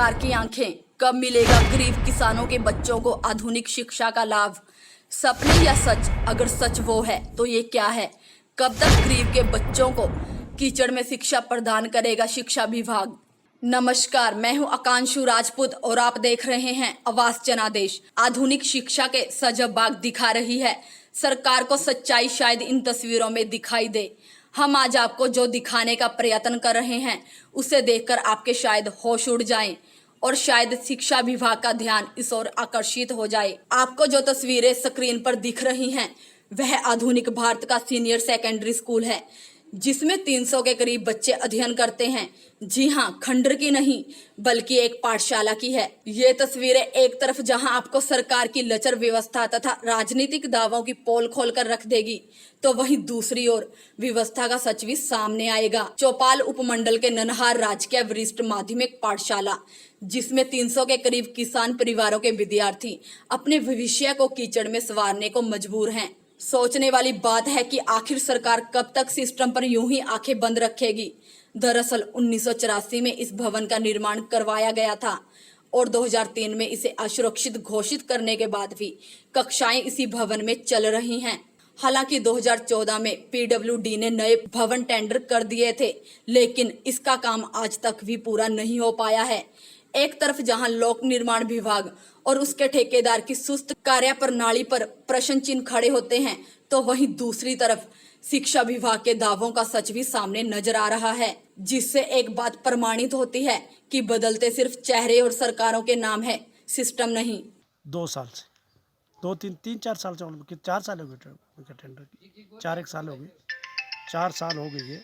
सरकार की आंखें, कब मिलेगा गरीब किसानों के बच्चों को आधुनिक शिक्षा का लाभ? सपने या सच? अगर सच वो है तो ये क्या है? कब तक गरीब के बच्चों को कीचड़ में शिक्षा प्रदान करेगा शिक्षा विभाग? नमस्कार, मैं हूं आकांशु राजपूत और आप देख रहे हैं आवाज जनादेश। आधुनिक शिक्षा के सजग बाग दिखा रही है सरकार को सच्चाई, शायद इन तस्वीरों में दिखाई दे। हम आज आपको जो दिखाने का प्रयत्न कर रहे हैं उसे देखकर आपके शायद होश उड़ जाएं और शायद शिक्षा विभाग का ध्यान इस ओर आकर्षित हो जाए। आपको जो तस्वीरें स्क्रीन पर दिख रही हैं वह आधुनिक भारत का सीनियर सेकेंडरी स्कूल है, जिसमें 300 के करीब बच्चे अध्ययन करते हैं। जी हाँ, खंडर की नहीं बल्कि एक पाठशाला की है ये तस्वीरें। एक तरफ जहां आपको सरकार की लचर व्यवस्था तथा राजनीतिक दावों की पोल खोलकर रख देगी, तो वहीं दूसरी ओर व्यवस्था का सच भी सामने आएगा। चौपाल उपमंडल के नन्हार राजकीय वरिष्ठ माध्यमिक पाठशाला, जिसमें 300 के करीब किसान परिवारों के विद्यार्थी अपने भविष्य को कीचड़ में संवारने को मजबूर हैं। सोचने वाली बात है कि आखिर सरकार कब तक सिस्टम पर यूं ही आंखें बंद रखेगी। दरअसल 1984 में इस भवन का निर्माण करवाया गया था और 2003 में इसे असुरक्षित घोषित करने के बाद भी कक्षाएं इसी भवन में चल रही हैं। हालांकि 2014 में पीडब्ल्यूडी ने नए भवन टेंडर कर दिए थे, लेकिन इसका काम आज तक भी पूरा नहीं हो पाया है। एक तरफ जहां लोक निर्माण विभाग और उसके ठेकेदार की सुस्त कार्य प्रणाली पर प्रश्न चिन्ह खड़े होते हैं, तो वहीं दूसरी तरफ शिक्षा विभाग के दावों का सच भी सामने नजर आ रहा है, जिससे एक बात प्रमाणित होती है कि बदलते सिर्फ चेहरे और सरकारों के नाम है, सिस्टम नहीं। 2 साल से 4 साल से 4 साल हो गए टेंडर की, 4 एक साल हो गए, 4 साल हो गई है।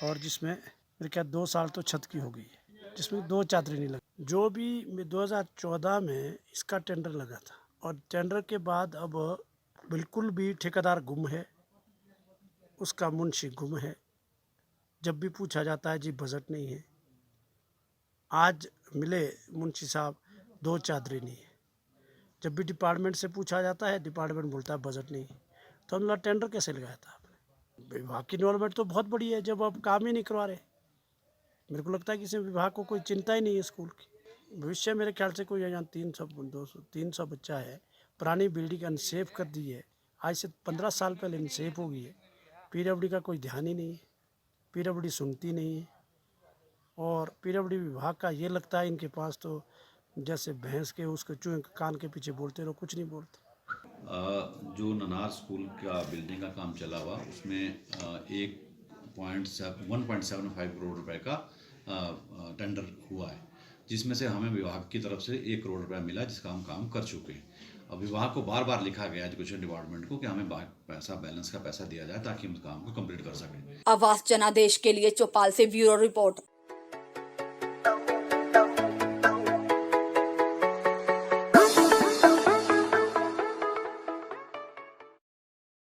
और जिसमें मेरे ख्याल 2 साल तो छत की हो गई है, जिसमें 2 चादरें नहीं लगी। जो भी 2014 में इसका टेंडर लगा था और टेंडर के बाद अब बिल्कुल भी ठेकेदार गुम है, उसका मुंशी गुम है। जब भी पूछा जाता है जी बजट नहीं है। आज मिले मुंशी साहब 2 चादरें नहीं है। जब भी डिपार्टमेंट से पूछा जाता है, डिपार्टमेंट बोलता है बजट नहीं। तो हमने टेंडर कैसे लगाया था आपने? विभाग की इन्वॉल्वमेंट तो बहुत बड़ी है जब आप काम ही नहीं करवा रहे। मेरे को लगता है कि इस विभाग को कोई चिंता ही नहीं है स्कूल की। भविष्य मेरे ख्याल से कोई यहाँ 300 बच्चा है। पुरानी बिल्डिंग अनसेफ कर दी है, आज से 15 साल पहले अनसेफ हो गई है। पीडब्ल्यूडी का कोई ध्यान ही नहीं है, पीडब्ल्यूडी सुनती नहीं है। और पीडब्ल्यूडी विभाग का ये लगता है इनके पास तो जैसे भैंस के उसके चूहे के कान के पीछे बोलते रहो, कुछ नहीं बोलते। जो ननार स्कूल का बिल्डिंग का काम चला हुआ उसमें 1.75 करोड़ रुपए का टेंडर हुआ है, जिसमें से हमें विभाग की तरफ से 1 करोड़ रुपया मिला, जिसका हम काम कर चुके हैं। अब विभाग को बार बार लिखा गया एजुकेशन डिपार्टमेंट को कि हमें बैलेंस का पैसा दिया जाए ताकि हम काम को कंप्लीट कर सकें। आवाज जनादेश के लिए चौपाल से ब्यूरो रिपोर्ट।